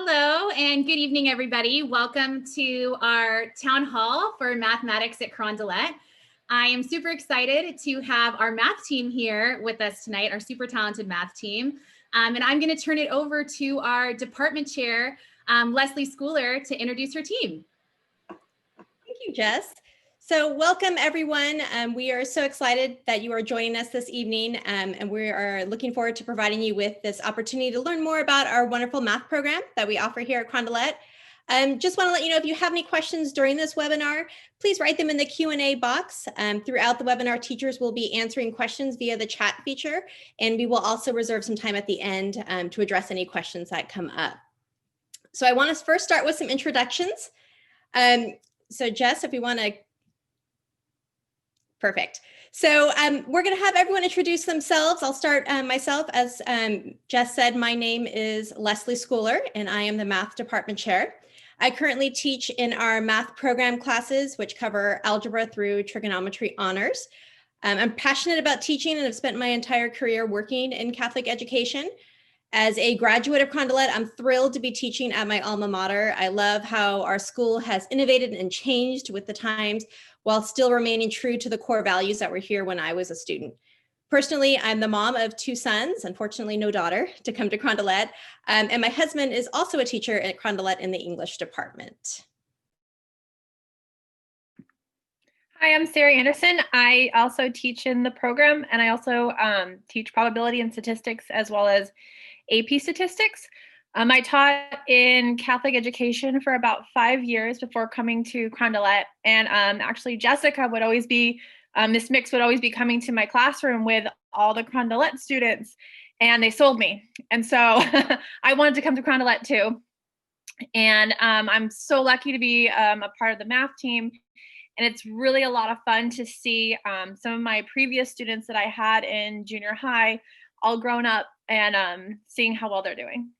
Hello and good evening, everybody. Welcome to our town hall for mathematics at Carondelet. I am super excited to have our math team here with us tonight, our super talented math team. And I'm going to turn it over to our department chair, Leslie Schooler, to introduce her team. Thank you, Jess. So welcome, everyone. We are so excited that you are joining us this evening, and we are looking forward to providing you with this opportunity to learn more about our wonderful math program that we offer here at Carondelet. Just want to let you know, if you have any questions during this webinar, please write them in the Q&A box. Throughout the webinar, teachers will be answering questions via the chat feature, and we will also reserve some time at the end to address any questions that come up. So I want to first start with some introductions. So Jess, if we want to. Perfect. So we're going to have everyone introduce themselves. I'll start myself. As Jess said, my name is Leslie Schooler, and I am the math department chair. I currently teach in our math program classes, which cover algebra through trigonometry honors. I'm passionate about teaching and have spent my entire career working in Catholic education. As a graduate of Carondelet, I'm thrilled to be teaching at my alma mater. I love how our school has innovated and changed with the times while still remaining true to the core values that were here when I was a student. Personally, I'm the mom of 2 sons, unfortunately no daughter, to come to Carondelet. And my husband is also a teacher at Carondelet in the English department. Hi, I'm Sarah Anderson. I also teach in the program, and I also teach probability and statistics as well as AP statistics. I taught in Catholic education for about 5 years before coming to Carondelet, and actually Jessica would always be, Miss Mix would always be coming to my classroom with all the Carondelet students, and they sold me. And so I wanted to come to Carondelet too. And I'm so lucky to be a part of the math team. And it's really a lot of fun to see some of my previous students that I had in junior high all grown up and seeing how well they're doing.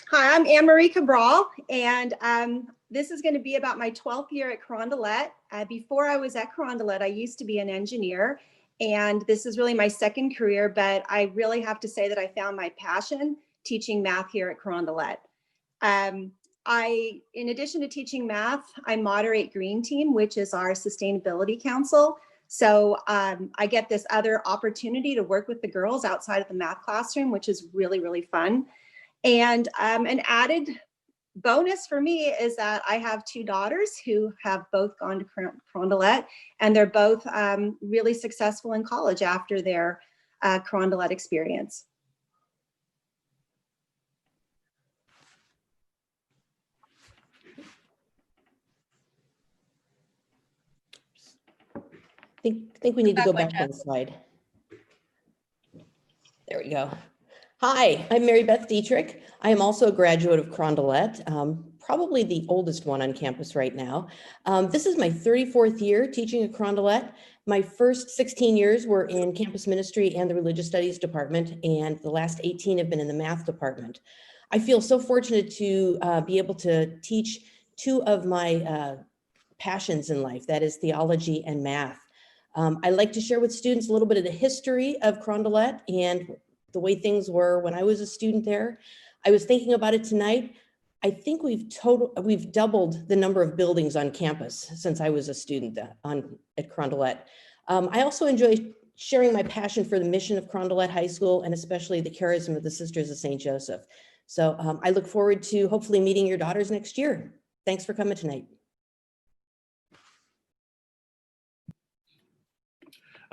Hi, I'm Anne-Marie Cabral, and this is going to be about my 12th year at Carondelet. Before I was at Carondelet, I used to be an engineer, and this is really my second career, but I really have to say that I found my passion teaching math here at Carondelet. In addition to teaching math, I moderate Green Team, which is our sustainability council. So I get this other opportunity to work with the girls outside of the math classroom, which is really, really fun. And an added bonus for me is that I have 2 daughters who have both gone to Carondelet, and they're both really successful in college after their Carondelet experience. I think we need to go back one slide. There we go. Hi, I'm Mary Beth Dietrich. I am also a graduate of Carondelet, probably the oldest one on campus right now. This is my 34th year teaching at Carondelet. My first 16 years were in campus ministry and the religious studies department, and the last 18 have been in the math department. I feel so fortunate to be able to teach 2 of my passions in life, that is theology and math. I like to share with students a little bit of the history of Carondelet and the way things were when I was a student there. I was thinking about it tonight. I think we've doubled the number of buildings on campus since I was a student at Carondelet. I also enjoy sharing my passion for the mission of Carondelet High School and especially the charism of the Sisters of St. Joseph. So I look forward to hopefully meeting your daughters next year. Thanks for coming tonight.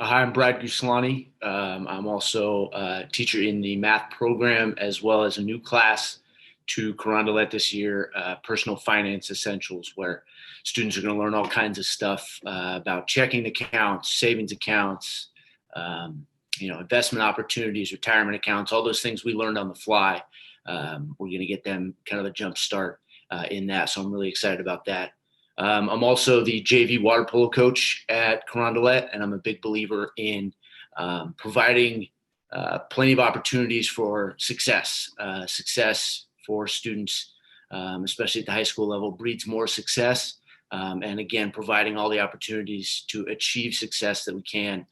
Hi, I'm Brad Guslani. I'm also a teacher in the math program as well as a new class to Carondelet this year, Personal Finance Essentials, where students are going to learn all kinds of stuff about checking accounts, savings accounts, investment opportunities, retirement accounts, all those things we learned on the fly. We're going to get them kind of a jump start in that. So I'm really excited about that. I'm also the JV water polo coach at Carondelet, and I'm a big believer in providing plenty of opportunities for success. Success for students, especially at the high school level, breeds more success. And again, providing all the opportunities to achieve success that we can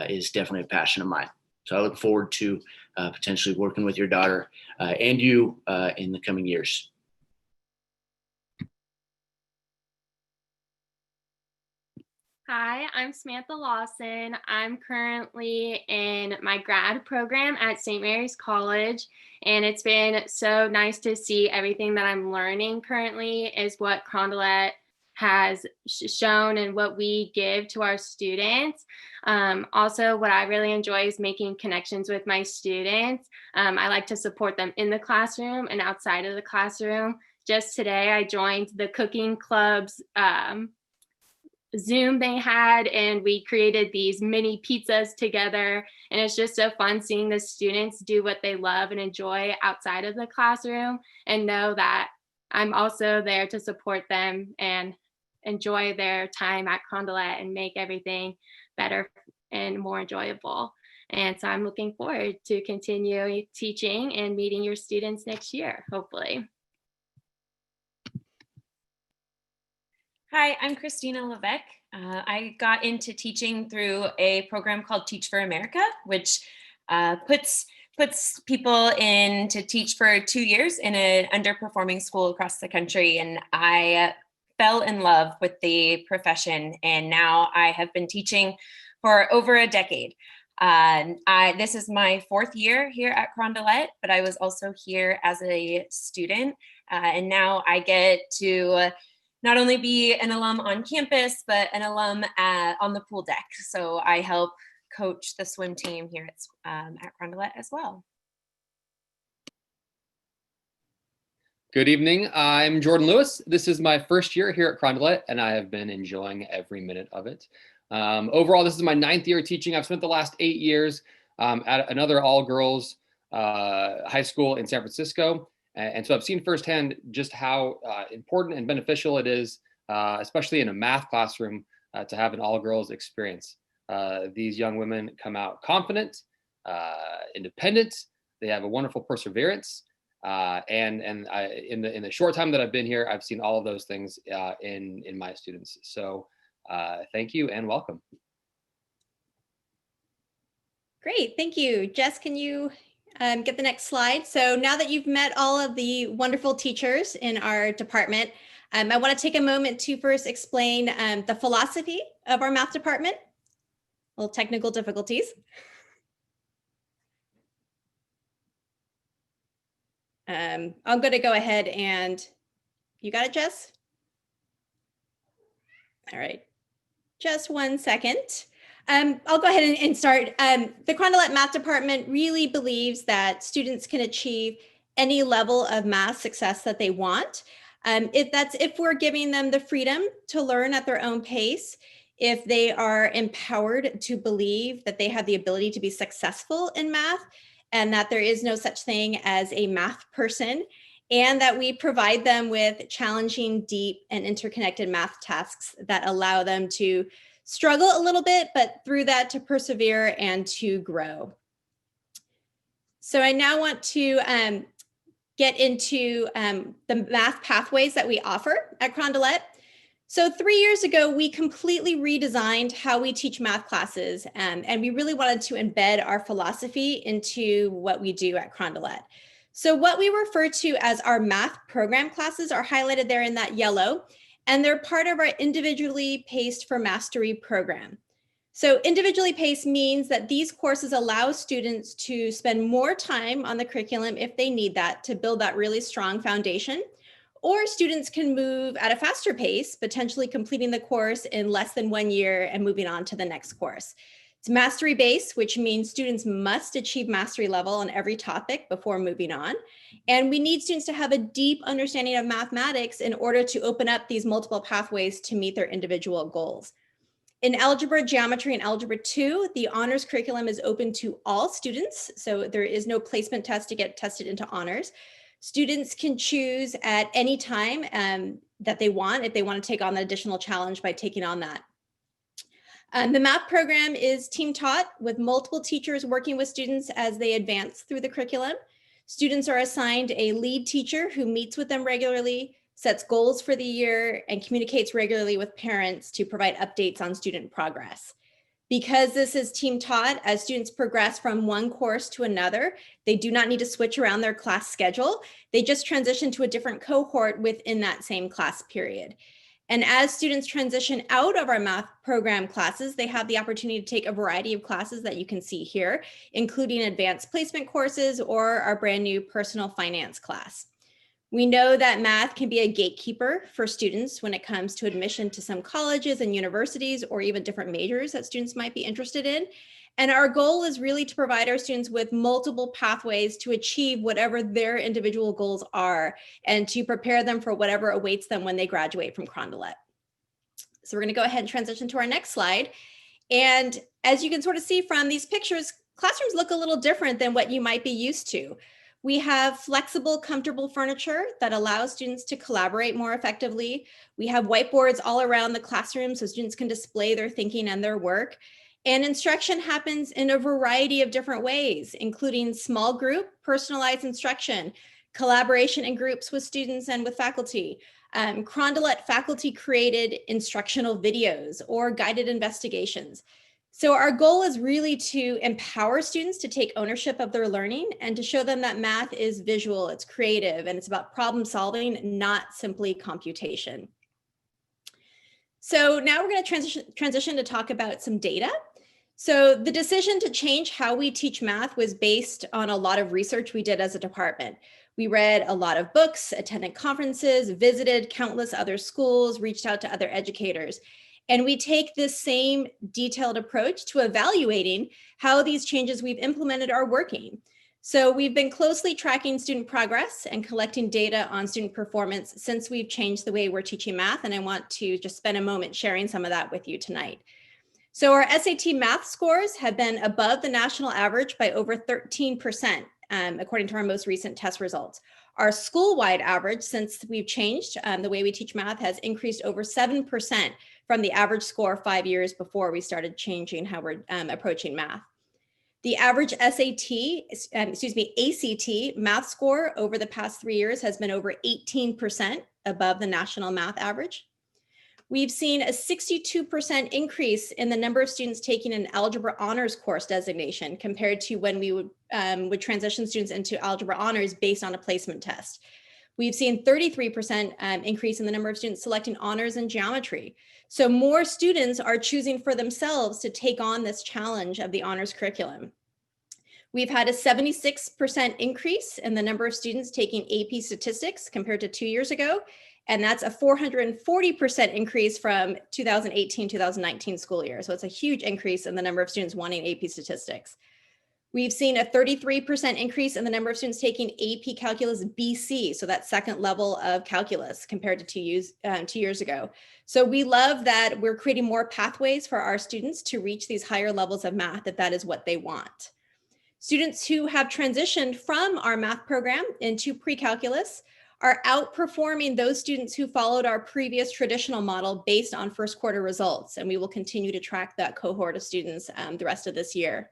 is definitely a passion of mine. So I look forward to potentially working with your daughter and you in the coming years. Hi, I'm Samantha Lawson. I'm currently in my grad program at St. Mary's College, and it's been so nice to see everything that I'm learning currently is what Carondelet has shown and what we give to our students. Also, what I really enjoy is making connections with my students. I like to support them in the classroom and outside of the classroom. Just today, I joined the cooking club's Zoom they had, and we created these mini pizzas together, and it's just so fun seeing the students do what they love and enjoy outside of the classroom, and know that I'm also there to support them and enjoy their time at Carondelet and make everything better and more enjoyable. And so I'm looking forward to continue teaching and meeting your students next year, hopefully. Hi, I'm Christina Levesque. I got into teaching through a program called Teach for America, which puts people in to teach for 2 years in an underperforming school across the country. And I fell in love with the profession, and now I have been teaching for over a decade. This is my 4th year here at Carondelet, but I was also here as a student, and now I get to not only be an alum on campus, but an alum on the pool deck. So I help coach the swim team here at Carondelet as well. Good evening, I'm Jordan Lewis. This is my first year here at Carondelet, and I have been enjoying every minute of it. Overall, this is my 9th year teaching. I've spent the last 8 years at another all-girls high school in San Francisco. And so I've seen firsthand just how important and beneficial it is, especially in a math classroom, to have an all-girls experience. These young women come out confident, independent. They have a wonderful perseverance, in the short time that I've been here, I've seen all of those things in my students. So thank you and welcome. Great, thank you. Jess, can you get the next slide? So now that you've met all of the wonderful teachers in our department, I want to take a moment to first explain the philosophy of our math department. A little technical difficulties. I'm going to go ahead and, you got it, Jess? All right, just 1 second. I'll go ahead and start. The Carondelet Math Department really believes that students can achieve any level of math success that they want. If we're giving them the freedom to learn at their own pace, if they are empowered to believe that they have the ability to be successful in math, and that there is no such thing as a math person, and that we provide them with challenging, deep, and interconnected math tasks that allow them to struggle a little bit, but through that to persevere and to grow. So I now want to get into the math pathways that we offer at Carondelet. So 3 years ago, we completely redesigned how we teach math classes, and we really wanted to embed our philosophy into what we do at Carondelet. So what we refer to as our math program classes are highlighted there in that yellow, and they're part of our individually paced for mastery program. So individually paced means that these courses allow students to spend more time on the curriculum if they need that to build that really strong foundation, or students can move at a faster pace, potentially completing the course in less than 1 year and moving on to the next course. It's mastery based, which means students must achieve mastery level on every topic before moving on. And we need students to have a deep understanding of mathematics in order to open up these multiple pathways to meet their individual goals. In algebra, geometry, and algebra 2, the honors curriculum is open to all students. So there is no placement test to get tested into honors. Students can choose at any time that they want, if they want to take on the additional challenge by taking on that. The math program is team taught with multiple teachers working with students as they advance through the curriculum. Students are assigned a lead teacher who meets with them regularly, sets goals for the year, and communicates regularly with parents to provide updates on student progress. Because this is team taught, as students progress from one course to another, they do not need to switch around their class schedule. They just transition to a different cohort within that same class period. And as students transition out of our math program classes, they have the opportunity to take a variety of classes that you can see here, including advanced placement courses or our brand new personal finance class. We know that math can be a gatekeeper for students when it comes to admission to some colleges and universities, or even different majors that students might be interested in. And our goal is really to provide our students with multiple pathways to achieve whatever their individual goals are, and to prepare them for whatever awaits them when they graduate from Carondelet. So we're going to go ahead and transition to our next slide. And as you can sort of see from these pictures, classrooms look a little different than what you might be used to. We have flexible, comfortable furniture that allows students to collaborate more effectively. We have whiteboards all around the classroom so students can display their thinking and their work. And instruction happens in a variety of different ways, including small group, personalized instruction, collaboration in groups with students and with faculty. Carondelet faculty created instructional videos or guided investigations. So our goal is really to empower students to take ownership of their learning and to show them that math is visual, it's creative, and it's about problem solving, not simply computation. So now we're going to transition to talk about some data. So the decision to change how we teach math was based on a lot of research we did as a department. We read a lot of books, attended conferences, visited countless other schools, reached out to other educators. And we take this same detailed approach to evaluating how these changes we've implemented are working. So we've been closely tracking student progress and collecting data on student performance since we've changed the way we're teaching math. And I want to just spend a moment sharing some of that with you tonight. So our SAT math scores have been above the national average by over 13%, according to our most recent test results. Our school-wide average, since we've changed the way we teach math, has increased over 7% from the average score 5 years before we started changing how we're approaching math. The average ACT math score over the past 3 years has been over 18% above the national math average. We've seen a 62% increase in the number of students taking an algebra honors course designation compared to when we would transition students into algebra honors based on a placement test. We've seen 33% increase in the number of students selecting honors in geometry. So more students are choosing for themselves to take on this challenge of the honors curriculum. We've had a 76% increase in the number of students taking AP statistics compared to 2 years ago. And that's a 440% increase from 2018-2019 school year. So it's a huge increase in the number of students wanting AP statistics. We've seen a 33% increase in the number of students taking AP Calculus BC, so that second level of calculus compared to 2 years ago. So we love that we're creating more pathways for our students to reach these higher levels of math, if that is what they want. Students who have transitioned from our math program into pre-calculus are outperforming those students who followed our previous traditional model based on first quarter results. And we will continue to track that cohort of students the rest of this year.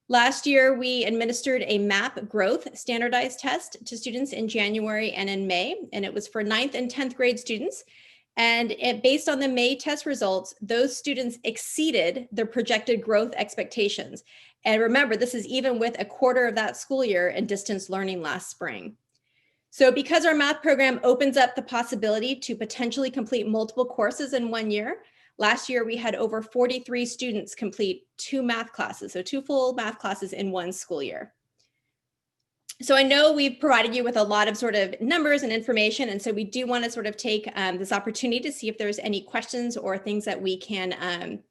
Last year, we administered a MAP growth standardized test to students in January and in May, and it was for 9th and 10th grade students. And based on the May test results, those students exceeded their projected growth expectations. And remember, this is even with a quarter of that school year in distance learning last spring. So because our math program opens up the possibility to potentially complete multiple courses in 1 year, last year we had over 43 students complete 2 math classes, so 2 full math classes in 1 school year. So I know we've provided you with a lot of sort of numbers and information, and so we do want to sort of take this opportunity to see if there's any questions or things that we can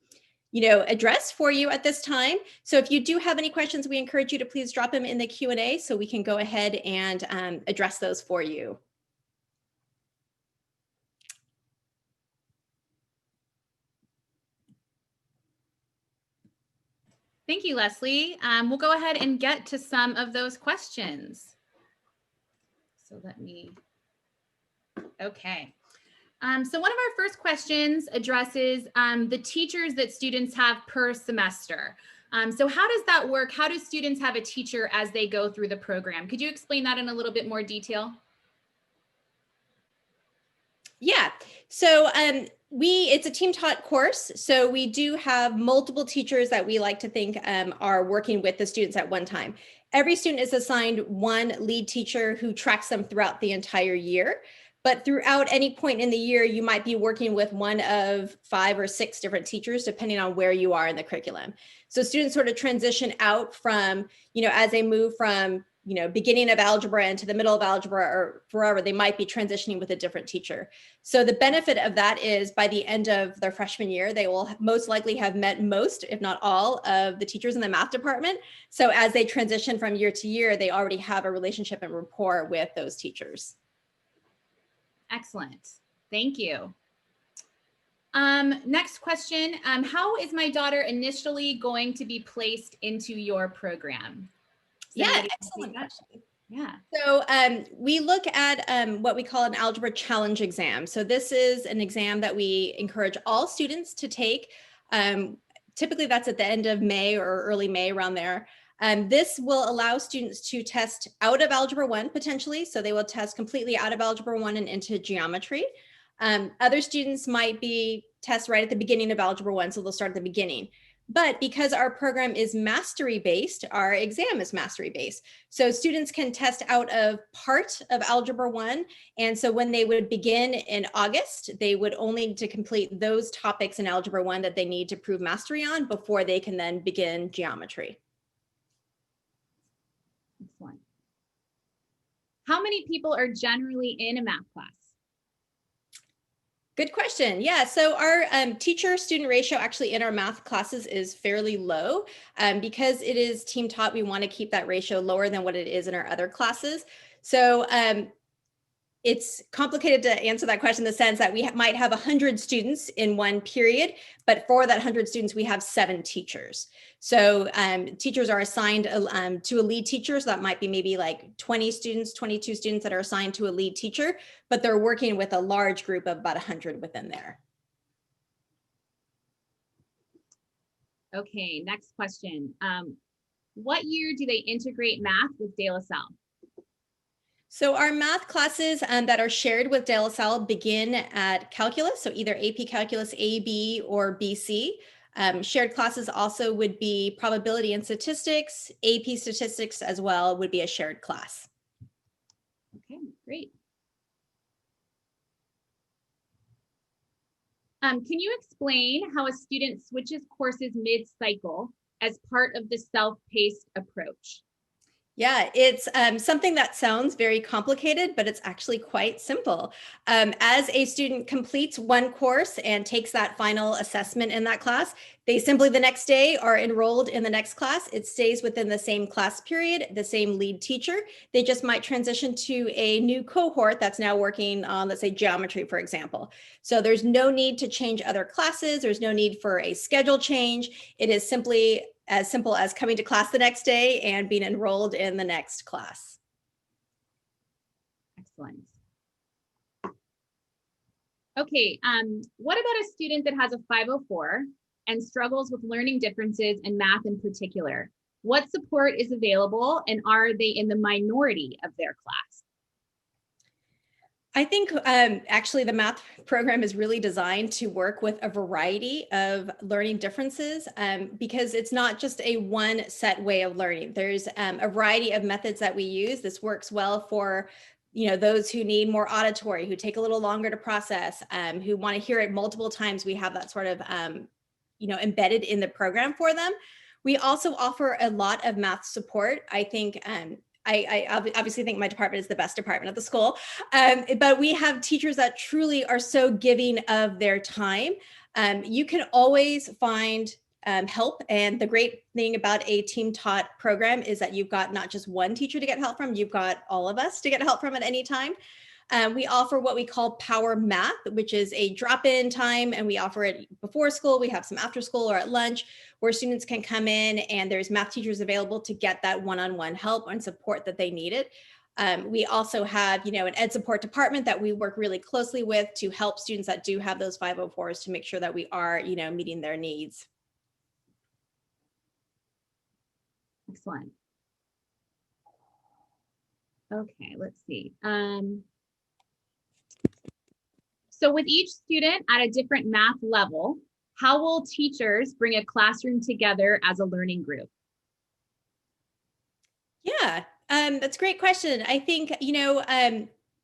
address for you at this time. So if you do have any questions, we encourage you to please drop them in the Q&A so we can go ahead and address those for you. Thank you, Leslie. We'll go ahead and get to some of those questions. So okay. So one of our first questions addresses the teachers that students have per semester. So how does that work? How do students have a teacher as they go through the program? Could you explain that in a little bit more detail? Yeah, so It's a team taught course, so we do have multiple teachers that we like to think are working with the students at one time. Every student is assigned one lead teacher who tracks them throughout the entire year. But throughout any point in the year, you might be working with one of 5 or 6 different teachers, depending on where you are in the curriculum. So students sort of transition out from, as they move from, beginning of algebra into the middle of algebra or forever, they might be transitioning with a different teacher. So the benefit of that is by the end of their freshman year, they will most likely have met most, if not all, of the teachers in the math department. So as they transition from year to year, they already have a relationship and rapport with those teachers. Excellent. Thank you. Next question. How is my daughter initially going to be placed into your program? Yeah, excellent question. Yeah. So we look at what we call an algebra challenge exam. So this is an exam that we encourage all students to take. Typically that's at the end of May or early May, around there. This will allow students to test out of Algebra 1 potentially. So they will test completely out of Algebra 1 and into geometry. Other students might be test right at the beginning of Algebra 1, so they'll start at the beginning. But because our program is mastery based, our exam is mastery based. So students can test out of part of Algebra 1. And so when they would begin in August, they would only need to complete those topics in Algebra 1 that they need to prove mastery on before they can then begin geometry. Excellent. How many people are generally in a math class? Good question. Yeah, so our teacher-student ratio actually in our math classes is fairly low. Because it is team taught, we want to keep that ratio lower than what it is in our other classes. So it's complicated to answer that question in the sense that we might have 100 students in one period, but for that 100 students, we have 7 teachers. So teachers are assigned to a lead teacher. So that might be maybe like 20 students, 22 students that are assigned to a lead teacher, but they're working with a large group of about 100 within there. Okay, next question. What year do they integrate math with De La Salle? So our math classes that are shared with De La Salle begin at calculus, so either AP Calculus AB or BC. Shared classes also would be probability and statistics, AP statistics as well would be a shared class. Okay, great. Can you explain how a student switches courses mid-cycle as part of the self-paced approach? Yeah, it's something that sounds very complicated, but it's actually quite simple. As a student completes one course and takes that final assessment in that class, they simply the next day are enrolled in the next class. It stays within the same class period, the same lead teacher. They just might transition to a new cohort that's now working on, let's say, geometry, for example. So there's no need to change other classes. There's no need for a schedule change. It is simply as simple as coming to class the next day and being enrolled in the next class. Excellent. Okay, what about a student that has a 504 and struggles with learning differences in math in particular? What support is available and are they in the minority of their class? I think actually the math program is really designed to work with a variety of learning differences because it's not just a one set way of learning. There's a variety of methods that we use. This works well for those who need more auditory, who take a little longer to process, who want to hear it multiple times. We have that sort of embedded in the program for them. We also offer a lot of math support. I think I obviously think my department is the best department at the school, but we have teachers that truly are so giving of their time. You can always find help. And the great thing about a team taught program is that you've got not just one teacher to get help from, you've got all of us to get help from at any time. We offer what we call Power Math, which is a drop-in time, and we offer it before school. We have some after school or at lunch where students can come in and there's math teachers available to get that one-on-one help and support that they needed. We also have, an ed support department that we work really closely with to help students that do have those 504s to make sure that we are, meeting their needs. Excellent. Okay, let's see. So with each student at a different math level, how will teachers bring a classroom together as a learning group? Yeah, that's a great question. I think,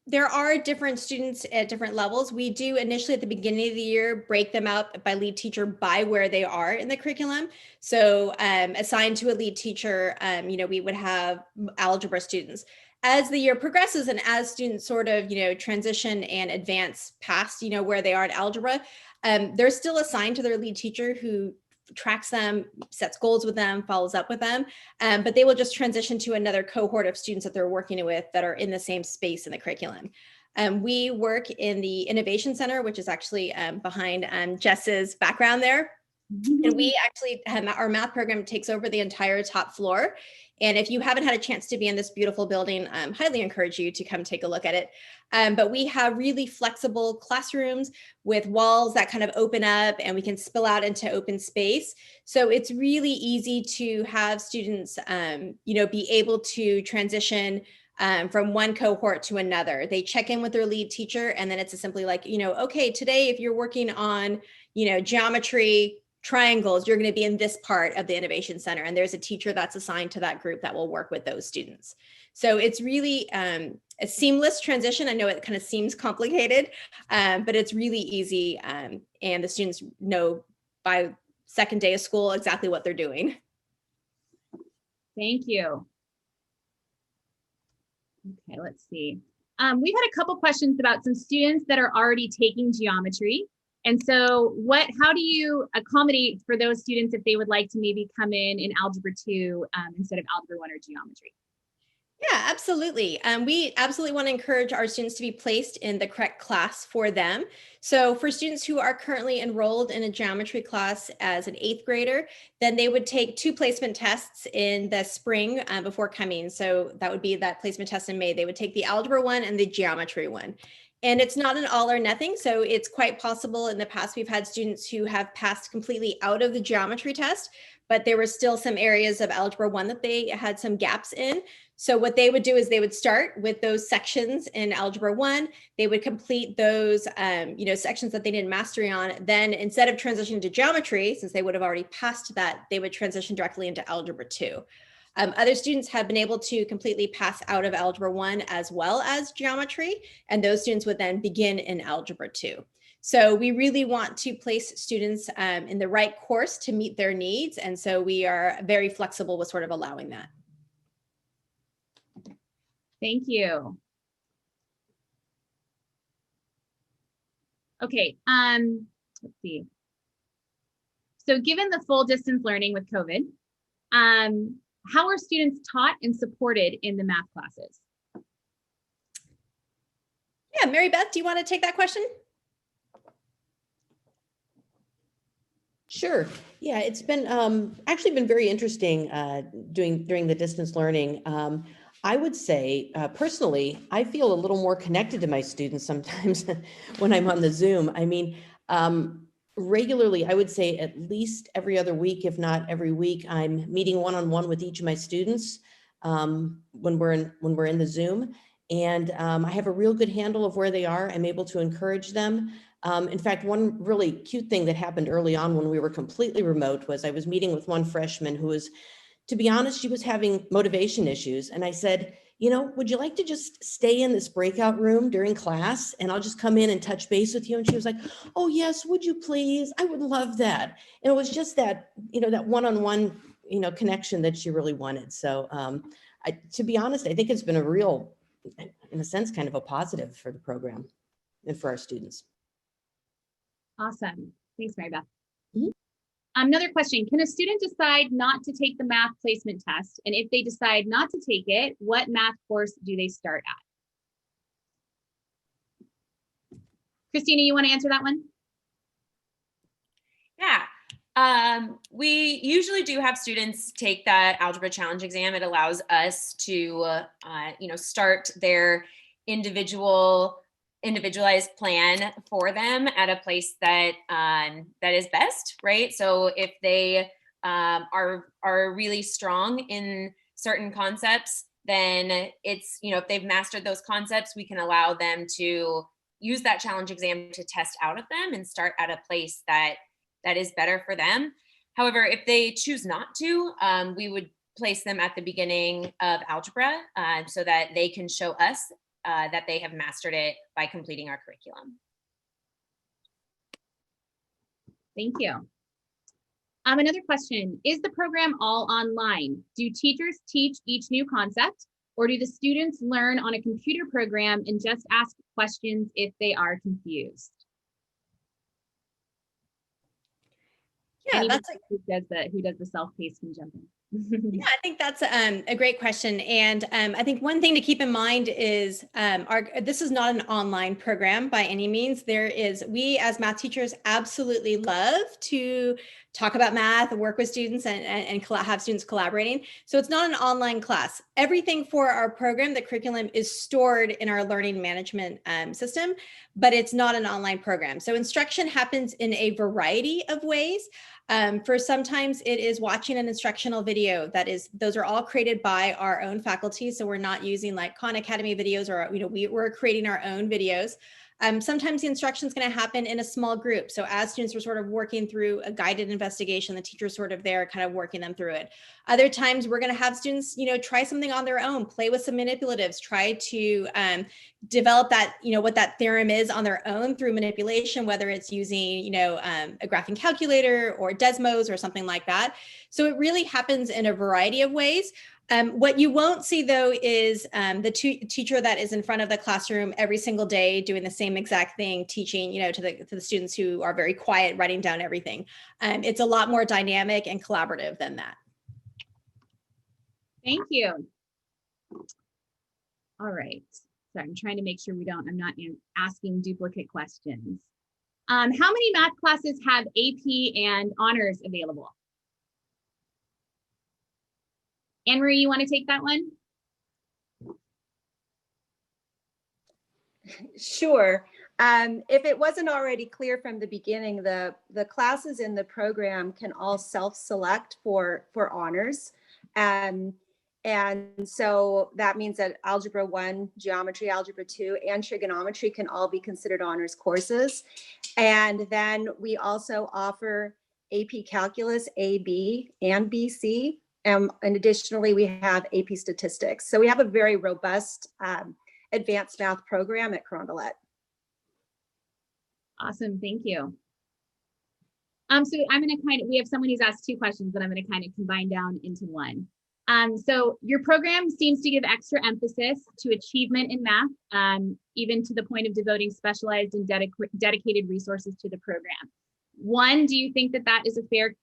there are different students at different levels. We do initially at the beginning of the year break them out by lead teacher by where they are in the curriculum. So assigned to a lead teacher, we would have algebra students. As the year progresses and as students sort of, transition and advance past, where they are in algebra, they're still assigned to their lead teacher who tracks them, sets goals with them, follows up with them, but they will just transition to another cohort of students that they're working with that are in the same space in the curriculum. We work in the Innovation Center, which is actually behind Jess's background there. And we actually have our math program takes over the entire top floor. And if you haven't had a chance to be in this beautiful building, I highly encourage you to come take a look at it. But we have really flexible classrooms with walls that kind of open up and we can spill out into open space. So it's really easy to have students, be able to transition from one cohort to another. They check in with their lead teacher and then it's simply like, okay, today if you're working on, geometry, triangles, you're going to be in this part of the Innovation Center. And there's a teacher that's assigned to that group that will work with those students. So it's really a seamless transition. I know it kind of seems complicated, but it's really easy. And the students know by second day of school exactly what they're doing. Thank you. Okay, let's see. We've had a couple questions about some students that are already taking geometry. And so how do you accommodate for those students if they would like to maybe come in Algebra 2 instead of Algebra 1 or geometry? Yeah, absolutely. We absolutely want to encourage our students to be placed in the correct class for them. So for students who are currently enrolled in a geometry class as an 8th grader, then they would take 2 placement tests in the spring before coming. So that would be that placement test in May. They would take the Algebra 1 and the geometry 1. And it's not an all or nothing. So it's quite possible in the past, we've had students who have passed completely out of the geometry test, but there were still some areas of Algebra 1 that they had some gaps in. So what they would do is they would start with those sections in Algebra 1. They would complete those, sections that they didn't mastery on. Then instead of transitioning to geometry, since they would have already passed that, they would transition directly into Algebra 2. Other students have been able to completely pass out of Algebra 1 as well as geometry, and those students would then begin in Algebra 2. So we really want to place students in the right course to meet their needs, and so we are very flexible with sort of allowing that. Thank you. Okay, let's see. So given the full distance learning with COVID, how are students taught and supported in the math classes? Yeah, Mary Beth, do you want to take that question? Sure. Yeah, it's been actually been very interesting during the distance learning. I would say personally, I feel a little more connected to my students sometimes when I'm on the Zoom. I mean, regularly, I would say at least every other week, if not every week, I'm meeting one-on-one with each of my students when we're in the Zoom, and I have a real good handle of where they are. I'm able to encourage them. In fact, one really cute thing that happened early on when we were completely remote was I was meeting with one freshman who was, to be honest, she was having motivation issues, and I said, would you like to just stay in this breakout room during class and I'll just come in and touch base with you? And she was like, oh yes, would you please? I would love that. And it was just that, that one-on-one, connection that she really wanted. So to be honest, I think it's been a real, in a sense, kind of a positive for the program and for our students. Awesome. Thanks, Mary Beth. Mm-hmm. Another question, can a student decide not to take the math placement test? And if they decide not to take it, what math course do they start at? Christina, you want to answer that one? Yeah. We usually do have students take that algebra challenge exam. It allows us to, start their individualized plan for them at a place that that is best, right? So if they are really strong in certain concepts, then it's, if they've mastered those concepts, we can allow them to use that challenge exam to test out of them and start at a place that is better for them. However, if they choose not to, we would place them at the beginning of algebra so that they can show us that they have mastered it by completing our curriculum. Thank you. Another question, is the program all online? Do teachers teach each new concept, or do the students learn on a computer program and just ask questions if they are confused? Yeah, Anybody who does the self-paced can jump in. Yeah, I think that's a great question. And I think one thing to keep in mind is this is not an online program by any means. We as math teachers absolutely love to talk about math, work with students and have students collaborating. So it's not an online class. Everything for our program, the curriculum, is stored in our learning management system, but it's not an online program. So instruction happens in a variety of ways. For sometimes it is watching an instructional video those are all created by our own faculty. So we're not using like Khan Academy videos or, we're creating our own videos. Sometimes the instruction is going to happen in a small group. So as students are sort of working through a guided investigation, the teacher's sort of there kind of working them through it. Other times we're going to have students, try something on their own, play with some manipulatives, try to develop that, what that theorem is on their own through manipulation, whether it's using, a graphing calculator or Desmos or something like that. So it really happens in a variety of ways. What you won't see though is the teacher that is in front of the classroom every single day doing the same exact thing, teaching, to the students who are very quiet, writing down everything. It's a lot more dynamic and collaborative than that. Thank you. All right. So I'm trying to make sure I'm not asking duplicate questions. How many math classes have AP and honors available? Anne-Marie, you want to take that one? Sure. If it wasn't already clear from the beginning, the classes in the program can all self-select for honors. And so that means that Algebra 1, Geometry, Algebra 2, and Trigonometry can all be considered honors courses. And then we also offer AP Calculus, AB, and BC. And additionally, we have AP Statistics. So we have a very robust advanced math program at Carondelet. Awesome, thank you. So I'm going to we have someone who's asked two questions that I'm going to kind of combine down into one. So your program seems to give extra emphasis to achievement in math, even to the point of devoting specialized and dedicated resources to the program. One, do you think that is a fair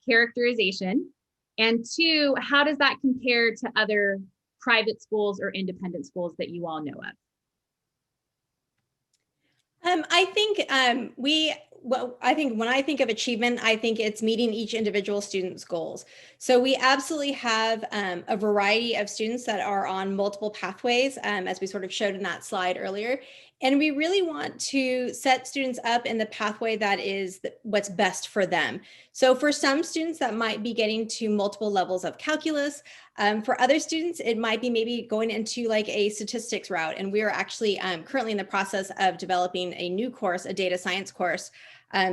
characterization? And two, how does that compare to other private schools or independent schools that you all know of? I think when I think of achievement, I think it's meeting each individual student's goals. So we absolutely have a variety of students that are on multiple pathways, as we sort of showed in that slide earlier. And we really want to set students up in the pathway that is what's best for them. So for some students, that might be getting to multiple levels of calculus. For other students, it might be maybe going into like a statistics route. And we are actually currently in the process of developing a new course, a data science course,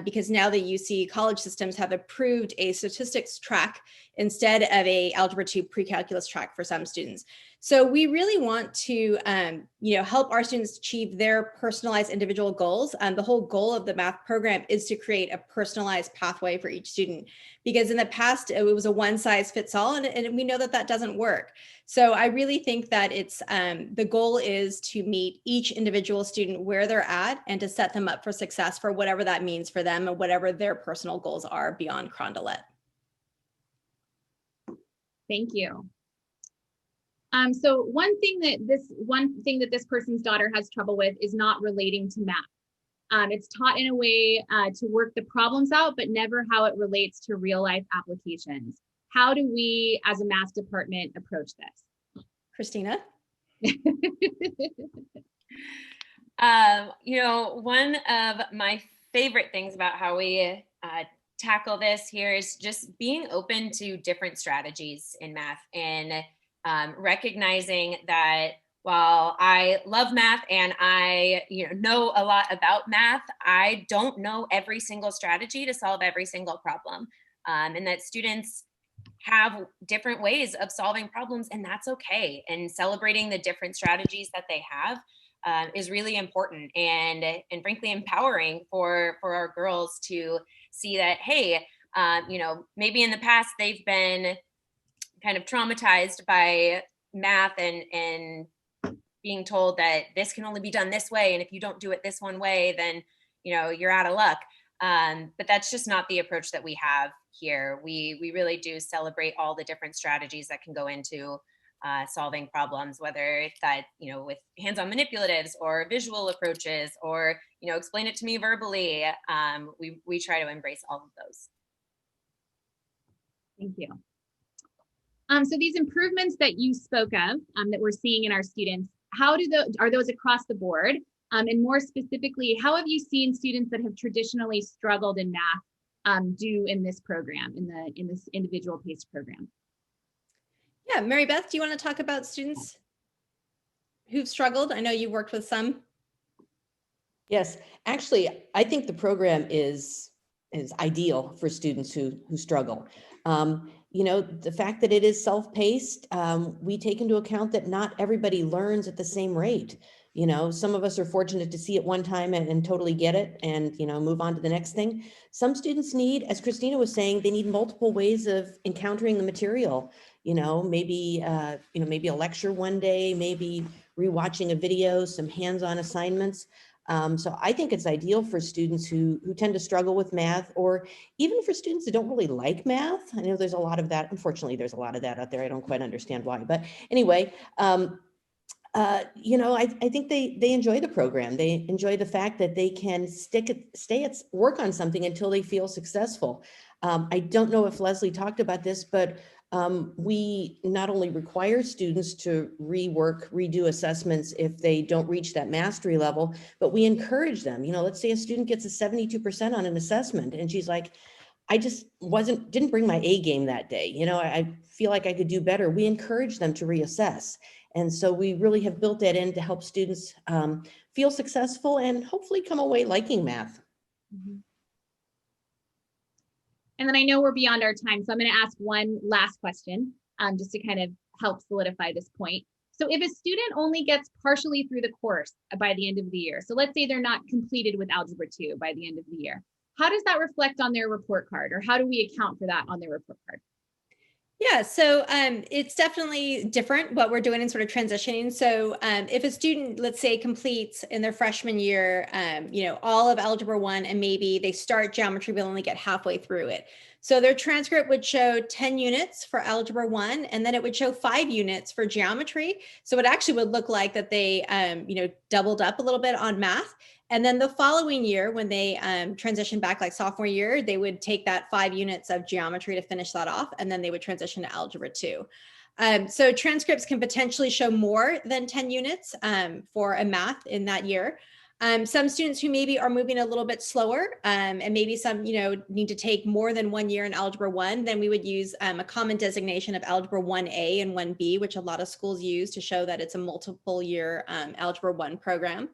because now the UC college systems have approved a statistics track instead of a Algebra 2 pre-calculus track for some students. So we really want to, help our students achieve their personalized individual goals. The whole goal of the math program is to create a personalized pathway for each student, because in the past it was a one size fits all, and we know that doesn't work. So I really think that it's the goal is to meet each individual student where they're at and to set them up for success for whatever that means for them and whatever their personal goals are beyond Carondelet. Thank you. So one thing that this person's daughter has trouble with is not relating to math. It's taught in a way to work the problems out, but never how it relates to real life applications. How do we, as a math department, approach this? Christina? One of my favorite things about how we tackle this here is just being open to different strategies in math and recognizing that while I love math and I know a lot about math, I don't know every single strategy to solve every single problem. And that students have different ways of solving problems, and that's okay. And celebrating the different strategies that they have is really important and frankly empowering for our girls to see that, hey, maybe in the past they've been kind of traumatized by math and being told that this can only be done this way, and if you don't do it this one way, then you're out of luck. But that's just not the approach that we have here. We really do celebrate all the different strategies that can go into solving problems, whether it's that with hands-on manipulatives or visual approaches, or explain it to me verbally. We try to embrace all of those. Thank you. So these improvements that you spoke of that we're seeing in our students, are those across the board? And more specifically, how have you seen students that have traditionally struggled in math do in this program, in this individual paced program? Yeah, Mary Beth, do you want to talk about students who've struggled? I know you worked with some. Yes, actually, I think the program is ideal for students who struggle. The fact that it is self-paced, we take into account that not everybody learns at the same rate. Some of us are fortunate to see it one time and totally get it and, move on to the next thing. Some students need, as Christina was saying, they need multiple ways of encountering the material. Maybe a lecture one day, maybe rewatching a video, some hands-on assignments. So I think it's ideal for students who tend to struggle with math, or even for students that don't really like math. I know there's a lot of that. Unfortunately, there's a lot of that out there. I don't quite understand why, but anyway, I think they enjoy the program. They enjoy the fact that they can work on something until they feel successful. I don't know if Leslie talked about this, but we not only require students to redo assessments if they don't reach that mastery level, but we encourage them. Let's say a student gets a 72% on an assessment and she's like, I just didn't bring my A game that day. I feel like I could do better. We encourage them to reassess. And so we really have built that in to help students feel successful and hopefully come away liking math. Mm-hmm. And then I know we're beyond our time, so I'm going to ask one last question just to kind of help solidify this point. So if a student only gets partially through the course by the end of the year, so let's say they're not completed with Algebra 2 by the end of the year, how does that reflect on their report card, or how do we account for that on their report card? Yeah, so it's definitely different what we're doing in sort of transitioning. So if a student, let's say, completes in their freshman year, all of Algebra 1, and maybe they start geometry but only get halfway through it. So their transcript would show 10 units for Algebra 1, and then it would show 5 units for geometry. So it actually would look like that they, doubled up a little bit on math. And then the following year, when they transition back like sophomore year, they would take that 5 units of geometry to finish that off, and then they would transition to Algebra 2. So transcripts can potentially show more than 10 units for a math in that year. Some students who maybe are moving a little bit slower and maybe some, need to take more than 1 year in Algebra 1, then we would use a common designation of Algebra 1A and 1B, which a lot of schools use to show that it's a multiple year Algebra 1 program.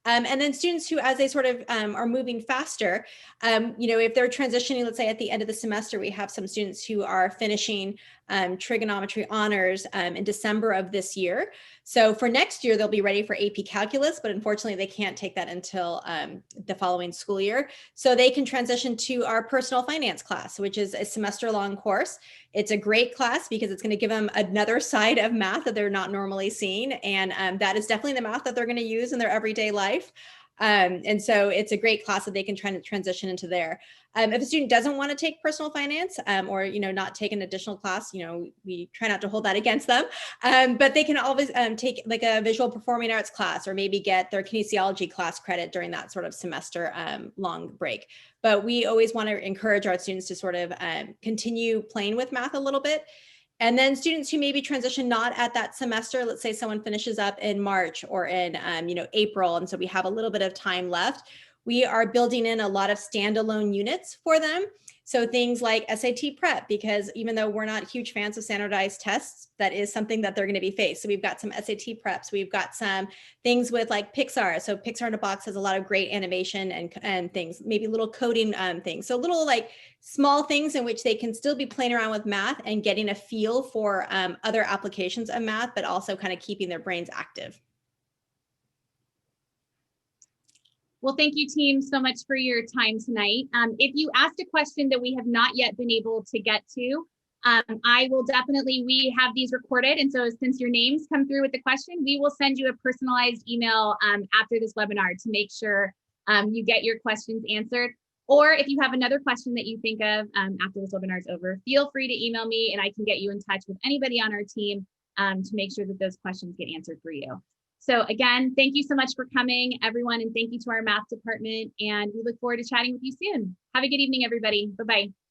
And then students who, as they sort of are moving faster, if they're transitioning, let's say at the end of the semester, we have some students who are finishing trigonometry honors in December of this year. So for next year, they'll be ready for AP Calculus, but unfortunately they can't take that until the following school year. So they can transition to our personal finance class, which is a semester-long course. It's a great class because it's going to give them another side of math that they're not normally seeing. And that is definitely the math that they're going to use in their everyday life. And so it's a great class that they can try to transition into there. If a student doesn't want to take personal finance or, not take an additional class, we try not to hold that against them. But they can always take like a visual performing arts class, or maybe get their kinesiology class credit during that sort of semester long break. But we always want to encourage our students to sort of continue playing with math a little bit. And then students who maybe transition not at that semester, let's say someone finishes up in March or in April, and so we have a little bit of time left, We are building in a lot of standalone units for them. So things like SAT prep, because even though we're not huge fans of standardized tests, that is something that they're going to be faced. So we've got some SAT preps. We've got some things with like Pixar. So Pixar in a Box has a lot of great animation and things, maybe little coding things. So little like small things in which they can still be playing around with math and getting a feel for other applications of math, but also kind of keeping their brains active. Well, thank you, team, so much for your time tonight. If you asked a question that we have not yet been able to get to, I will definitely, we have these recorded. And so since your names come through with the question, we will send you a personalized email after this webinar to make sure you get your questions answered. Or if you have another question that you think of after this webinar is over, feel free to email me and I can get you in touch with anybody on our team to make sure that those questions get answered for you. So again, thank you so much for coming, everyone, and thank you to our math department. And we look forward to chatting with you soon. Have a good evening, everybody. Bye-bye.